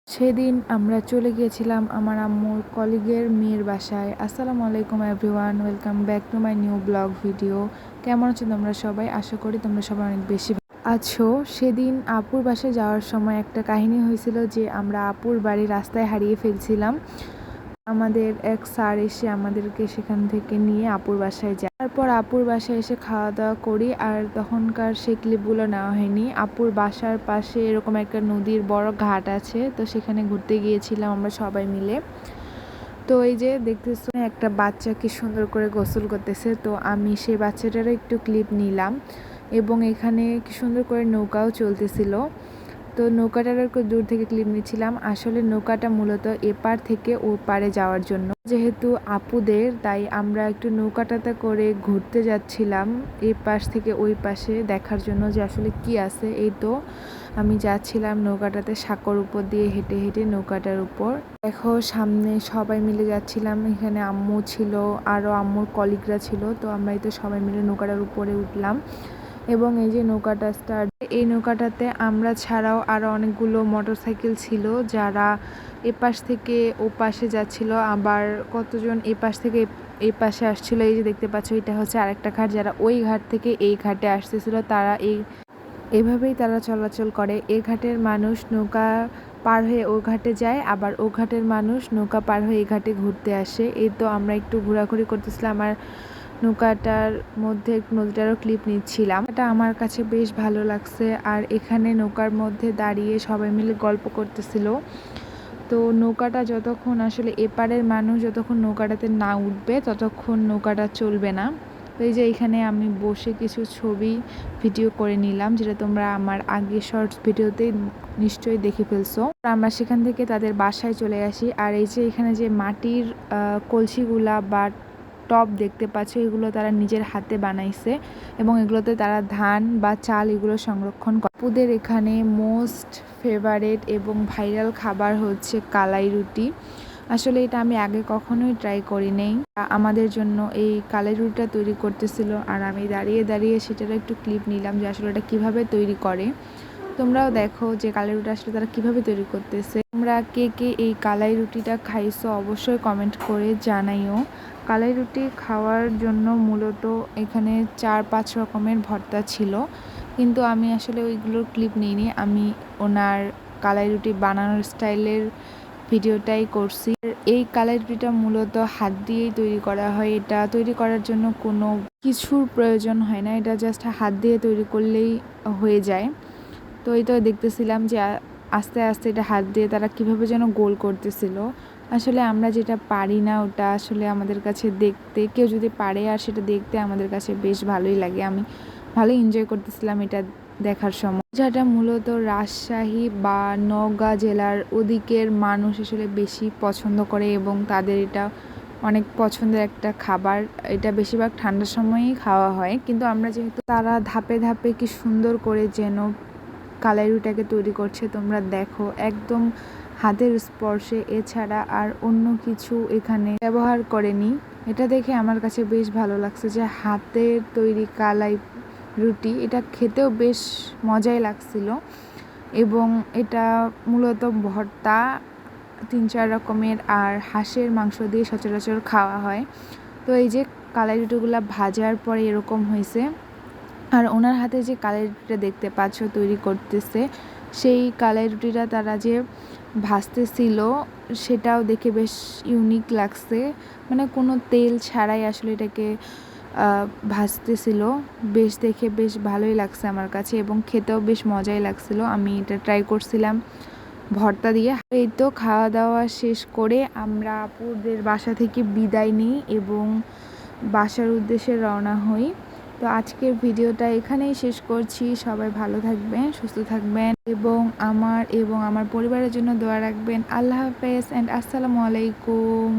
সেদিন আমরা চলে গিয়েছিলাম আমার আম্মুর কলিগের মেয়ের বাসায়। আসসালামু আলাইকুম everyone, welcome back to my new blog video. কেমন আছো তোমরা সবাই? আশা করি তোমরা সবাই অনেক বেশি আছো। সেদিন আপুর বাসায় যাওয়ার সময় একটা কাহিনী হয়েছিল যে আমরা আপুর বাড়ি রাস্তায় হারিয়ে ফেলছিলাম। আমাদের এক স্যার এসে আমাদেরকে সেখান থেকে নিয়ে আপুর বাসায় যায়। তারপর আপুর বাসায় এসে খাওয়া দাওয়া করি, আর তখনকার সেই ক্লিপগুলো নেওয়া হয়নি। আপুর বাসার পাশে এরকম একটা নদীর বড় ঘাট আছে, তো সেখানে ঘুরতে গিয়েছিলাম আমরা সবাই মিলে। তো এই যে দেখতেছো একটা বাচ্চা কি সুন্দর করে গোসল করতেছে, তো আমি সেই বাচ্চাটারও একটু ক্লিপ নিলাম। এবং এখানে কি সুন্দর করে নৌকাও চলতেছিল, তো নৌকাটার একটু দূর থেকে ক্লিপ নিচ্ছিলাম। আসলে নৌকাটা মূলত এপার থেকে ও পারে যাওয়ার জন্য, যেহেতু আপুদের, তাই আমরা একটু নৌকাটাতে করে ঘুরতে যাচ্ছিলাম এই পাশ থেকে ওই পাশে দেখার জন্য যে আসলে কি আছে। এই তো আমি যাচ্ছিলাম নৌকাটাতে, সাঁকোর উপর দিয়ে হেঁটে হেঁটে নৌকাটার উপর। দেখো সামনে সবাই মিলে যাচ্ছিলাম, এখানে আম্মু ছিল, আরও আম্মুর কলিগরা ছিল। তো আমরা এই তো সবাই মিলে নৌকাটার উপরে উঠলাম এবং এই যে নৌকাটা স্টার্ট। এই নৌকাটাতে আমরা ছাড়াও আরও অনেকগুলো মোটরসাইকেল ছিল যারা এপাশ থেকে ও পাশে যাচ্ছিল, আবার কতজন এপাশ থেকে এই পাশে আসছিল। এই যে দেখতে পাচ্ছ, এটা হচ্ছে আরেকটা ঘাট, যারা ওই ঘাট থেকে এই ঘাটে আসতেছিল তারা এভাবেই তারা চলাচল করে। এই ঘাটের মানুষ নৌকা পার হয়ে ও ঘাটে যায়, আবার ও ঘাটের মানুষ নৌকা পার হয়ে এই ঘাটে ঘুরতে আসে। এই তো আমরা একটু ঘোরাঘুরি করতেছিলাম আর নৌকাটার মধ্যে নদীটারও ক্লিপ নিচ্ছিলাম। এটা আমার কাছে বেশ ভালো লাগছে। আর এখানে নৌকার মধ্যে দাঁড়িয়ে সবাই মিলে গল্প করতেছিল। তো নৌকাটা যতক্ষণ আসলে এপারের মানুষ যতক্ষণ নৌকাটাতে না উঠবে ততক্ষণ নৌকাটা চলবে না। তো এই যে এখানে আমি বসে কিছু ছবি ভিডিও করে নিলাম, যেটা তোমরা আমার আগে শর্টস ভিডিওতে নিশ্চয়ই দেখে ফেলছো। আমরা সেখান থেকে তাদের বাসায় চলে আসি। আর এই যে এখানে যে মাটির কলসিগুলা বা টব দেখতে পাচ্ছ, এগুলো তারা নিজের হাতে বানাইছে এবং এগুলোতে তারা ধান বা চাল এগুলো সংরক্ষণ করে। আপুদের এখানে মোস্ট ফেভারেট এবং ভাইরাল খাবার হচ্ছে কালাই রুটি। আসলে এটা আমি আগে কখনোই ট্রাই করি নাই। আমাদের জন্য এই কালাই রুটিটা তৈরি করতেছিল, আর আমি দাঁড়িয়ে দাঁড়িয়ে সেটার একটু ক্লিপ নিলাম যে আসলে এটা কীভাবে তৈরি করে। তোমরাও দেখো যে কালাই রুটি আসলে তারা কীভাবে তৈরি করতেছে। তোমরা কে কে এই কালাই রুটিটা খাইছো অবশ্যই কমেন্ট করে জানাইও। কালাই রুটি খাওয়ার জন্য মূলত এখানে 4-5 রকমের ভর্তা ছিল, কিন্তু আমি আসলে ওইগুলোর ক্লিপ নিইনি। আমি ওনার কালাই রুটি বানানোর স্টাইলের ভিডিওটাই করছি। এই কালাই রুটিটা মূলত হাত দিয়েই তৈরি করা হয়। এটা তৈরি করার জন্য কোনো কিছুর প্রয়োজন হয় না, এটা জাস্ট হাত দিয়ে তৈরি করলেই হয়ে যায়। তো এই তো দেখতেছিলাম যে আস্তে আস্তে এটা হাত দিয়ে তারা কিভাবে যেন গোল করতেছিল। আসলে আমরা যেটা পারি না ওটা আসলে আমাদের কাছে দেখতে, কেউ যদি পারে আর সেটা দেখতে আমাদের কাছে বেশ ভালোই লাগে। আমি ভালোই এনজয় করতেছিলাম এটা দেখার সময়। যেটা মূলত রাজশাহী বা নওগাঁ জেলার ওদিকের মানুষ আসলে বেশি পছন্দ করে এবং তাদের এটা অনেক পছন্দের একটা খাবার। এটা বেশিরভাগ ঠান্ডার সময়ই খাওয়া হয়, কিন্তু আমরা যেহেতু তারা ধাপে ধাপে কি সুন্দর করে যেন কালাই রুটিটাকে তৈরি করছে তোমরা দেখো, একদম হাতের স্পর্শে, এছাড়া আর অন্য কিছু এখানে ব্যবহার করেনি। এটা দেখে আমার কাছে বেশ ভালো লাগছে যে হাতের তৈরি কালাই রুটি, এটা খেতেও বেশ মজাই লাগছিল। এবং এটা মূলত ভর্তা 3-4 রকমের আর হাঁসের মাংস দিয়ে সচরাচর খাওয়া হয়। তো এই যে কালাই রুটিগুলো ভাজার পরে এরকম হয়েছে। আর ওনার হাতে যে কালাই রুটিটা দেখতে পাচ্ছ তৈরি করতেছে, সেই কালাই রুটিটা তারা যে ভাজতেছিল সেটাও দেখে বেশ ইউনিক লাগছে। মানে কোনো তেল ছাড়াই আসলে এটাকে ভাজতেছিল। বেশ দেখে বেশ ভালোই লাগছে আমার কাছে এবং খেতেও বেশ মজাই লাগছিল। আমি এটা ট্রাই করছিলাম ভর্তা দিয়ে। এই তো খাওয়া দাওয়া শেষ করে আমরা আপুদের বাসা থেকে বিদায় নিই এবং বাসার উদ্দেশ্যে রওনা হই। তো আজকের ভিডিওটা এখানেই শেষ করছি। সবাই ভালো থাকবেন, সুস্থ থাকবেন এবং আমার পরিবারের জন্য দোয়া রাখবেন। আল্লাহ হাফেজ অ্যান্ড আসসালামু আলাইকুম।